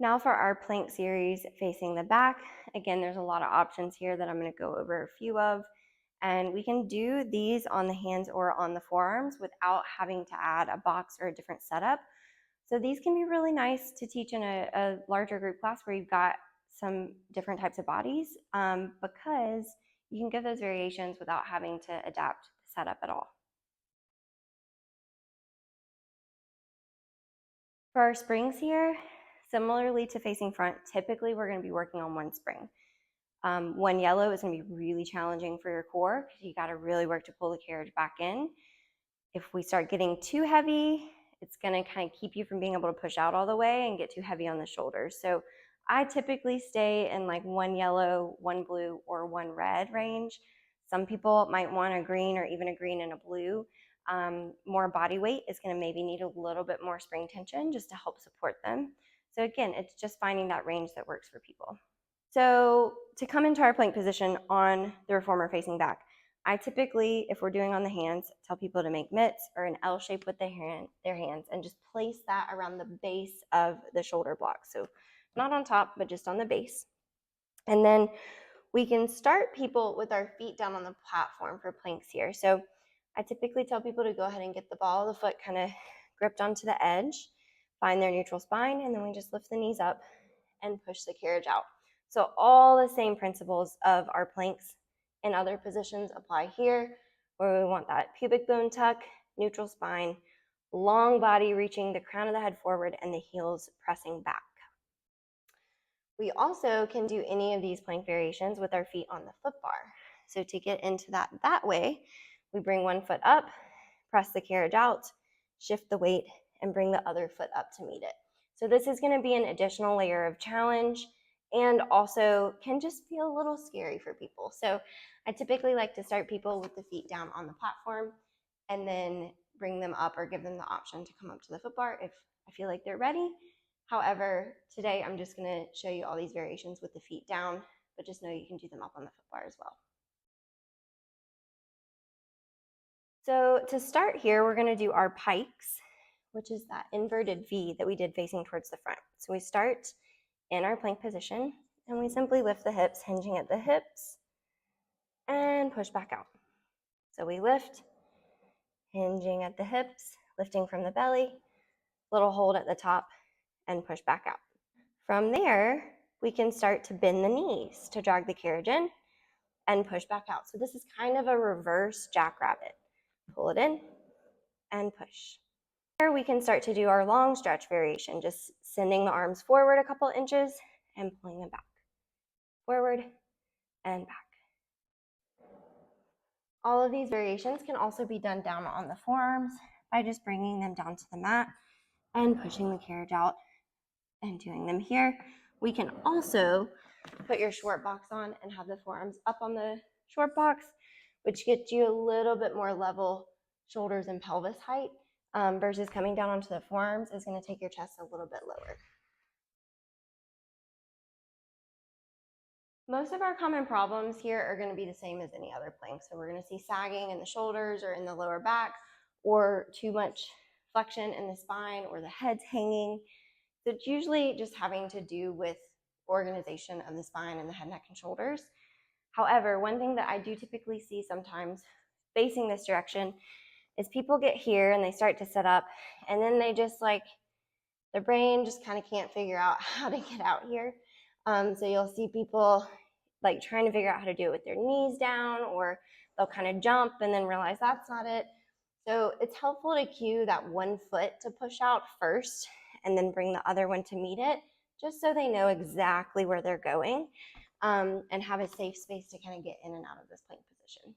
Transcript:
Now for our plank series facing the back, again, there's a lot of options here that I'm going to go over a few of. And we can do these on the hands or on the forearms without having to add a box or a different setup. So these can be really nice to teach in a larger group class where you've got some different types of bodies, because you can give those variations without having to adapt the setup at all. For our springs here, similarly to facing front, typically we're going to be working on one spring. One yellow is going to be really challenging for your core because you got to really work to pull the carriage back in. If we start getting too heavy, it's going to kind of keep you from being able to push out all the way and get too heavy on the shoulders. So I typically stay in like one yellow, one blue, or one red range. Some people might want a green or even a green and a blue. More body weight is going to maybe need a little bit more spring tension just to help support them. So again, it's just finding that range that works for people. So to come into our plank position on the reformer facing back, I typically, if we're doing on the hands, tell people to make mitts or an L shape with their hands and just place that around the base of the shoulder block. So not on top, but just on the base. And then we can start people with our feet down on the platform for planks here. So I typically tell people to go ahead and get the ball of the foot kind of gripped onto the edge, find their neutral spine, and then we just lift the knees up and push the carriage out. So all the same principles of our planks in other positions apply here, where we want that pubic bone tuck, neutral spine, long body reaching the crown of the head forward and the heels pressing back. We also can do any of these plank variations with our feet on the foot bar. So to get into that way, we bring one foot up, press the carriage out, shift the weight, and bring the other foot up to meet it. So this is going to be an additional layer of challenge and also can just feel a little scary for people. So I typically like to start people with the feet down on the platform and then bring them up or give them the option to come up to the foot bar if I feel like they're ready. However, today I'm just going to show you all these variations with the feet down, but just know you can do them up on the foot bar as well. So to start here, we're going to do our pikes, which is that inverted V that we did facing towards the front. So we start in our plank position and we simply lift the hips, hinging at the hips and push back out. So we lift, hinging at the hips, lifting from the belly, little hold at the top and push back out. From there, we can start to bend the knees to drag the carriage in and push back out. So this is kind of a reverse jackrabbit. Pull it in and push. Here we can start to do our long stretch variation, just sending the arms forward a couple inches and pulling them back. Forward and back. All of these variations can also be done down on the forearms by just bringing them down to the mat and pushing the carriage out and doing them here. We can also put your short box on and have the forearms up on the short box, which gets you a little bit more level shoulders and pelvis height, versus coming down onto the forearms is going to take your chest a little bit lower. Most of our common problems here are going to be the same as any other plank. So we're going to see sagging in the shoulders or in the lower back, or too much flexion in the spine, or the head's hanging. So it's usually just having to do with organization of the spine and the head, neck, and shoulders. However, one thing that I do typically see sometimes facing this direction is people get here and they start to set up, and then they just their brain just kind of can't figure out how to get out here. So you'll see people trying to figure out how to do it with their knees down, or they'll kind of jump and then realize that's not it. So it's helpful to cue that one foot to push out first and then bring the other one to meet it, just so they know exactly where they're going, and have a safe space to kind of get in and out of this plank position.